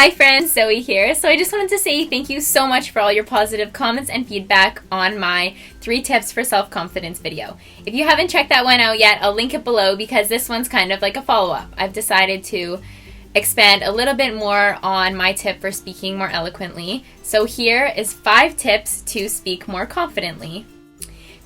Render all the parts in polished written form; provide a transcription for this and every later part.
Hi friends, Zoe here. So I just wanted to say thank you so much for all your positive comments and feedback on my 3 tips for self-confidence video. If you haven't checked that one out yet, I'll link it below because this one's kind of like a follow-up. I've decided to expand a little bit more on my tip for speaking more eloquently. So here is 5 tips to speak more confidently.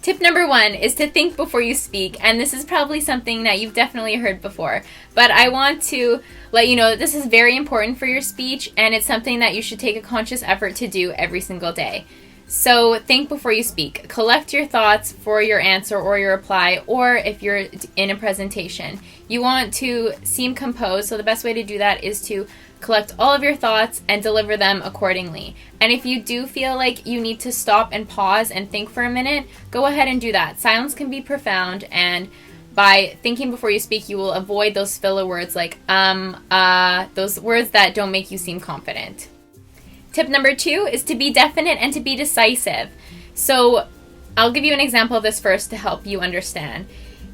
Tip number 1 is to think before you speak, and this is probably something that you've definitely heard before, but I want to let you know that this is very important for your speech, and it's something that you should take a conscious effort to do every single day. So think before you speak. Collect your thoughts for your answer or your reply, or if you're in a presentation. You want to seem composed, so the best way to do that is to collect all of your thoughts and deliver them accordingly. And if you do feel like you need to stop and pause and think for a minute, go ahead and do that. Silence can be profound, and by thinking before you speak, you will avoid those filler words like those words that don't make you seem confident. Tip number 2 is to be definite and to be decisive. So I'll give you an example of this first to help you understand.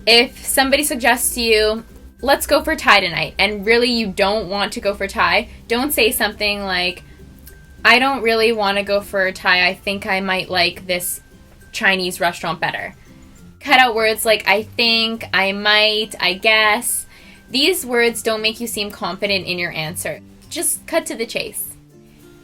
If somebody suggests to you, let's go for Thai tonight, and really you don't want to go for Thai, don't say something like, I don't really want to go for Thai, I think I might like this Chinese restaurant better. Cut out words like I think, I might, I guess. These words don't make you seem confident in your answer. Just cut to the chase.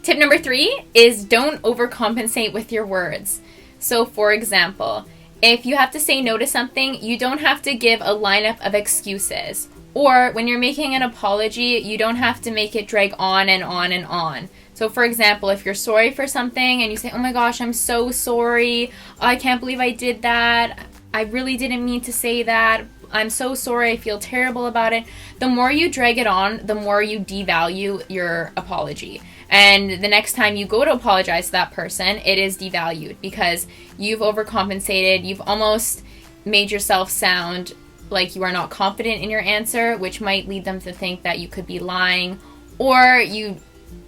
Tip number 3 is don't overcompensate with your words. So for example, if you have to say no to something, you don't have to give a lineup of excuses. Or when you're making an apology, you don't have to make it drag on and on and on. So for example, if you're sorry for something and you say, oh my gosh, I'm so sorry. Oh, I can't believe I did that. I really didn't mean to say that. I'm so sorry. I feel terrible about it. The more you drag it on, the more you devalue your apology. And the next time you go to apologize to that person, it is devalued because you've overcompensated. You've almost made yourself sound like you are not confident in your answer, which might lead them to think that you could be lying or you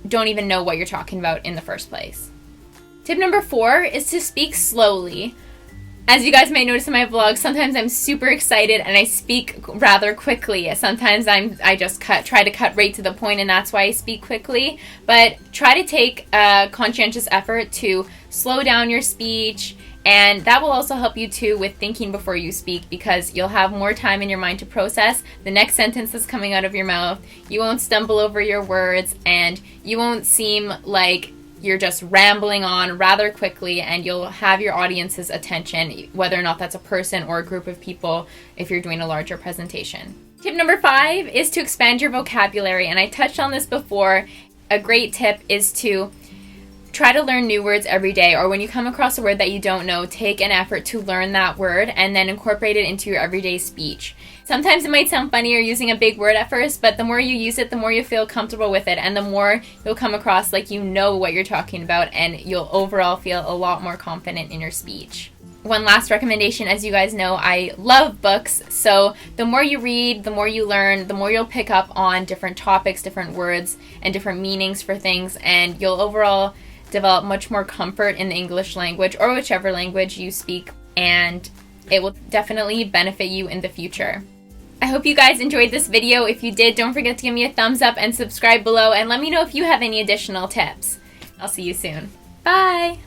don't even know what you're talking about in the first place. Tip number 4 is to speak slowly. As you guys may notice in my vlogs, sometimes I'm super excited and I speak rather quickly. Sometimes I just try to cut right to the point, and that's why I speak quickly. But try to take a conscientious effort to slow down your speech, and that will also help you too with thinking before you speak, because you'll have more time in your mind to process the next sentence that's coming out of your mouth. You won't stumble over your words, and you won't seem like you're just rambling on rather quickly, and you'll have your audience's attention, whether or not that's a person or a group of people if you're doing a larger presentation. Tip number 5 is to expand your vocabulary, and I touched on this before. A great tip is to try to learn new words every day, or when you come across a word that you don't know, take an effort to learn that word and then incorporate it into your everyday speech. Sometimes it might sound funny or using a big word at first, but the more you use it, the more you feel comfortable with it, and the more you'll come across like you know what you're talking about, and you'll overall feel a lot more confident in your speech. One last recommendation, as you guys know, I love books, so the more you read, the more you learn, the more you'll pick up on different topics, different words, and different meanings for things, and you'll overall develop much more comfort in the English language or whichever language you speak, and it will definitely benefit you in the future. I hope you guys enjoyed this video. If you did, don't forget to give me a thumbs up and subscribe below, and let me know if you have any additional tips. I'll see you soon. Bye!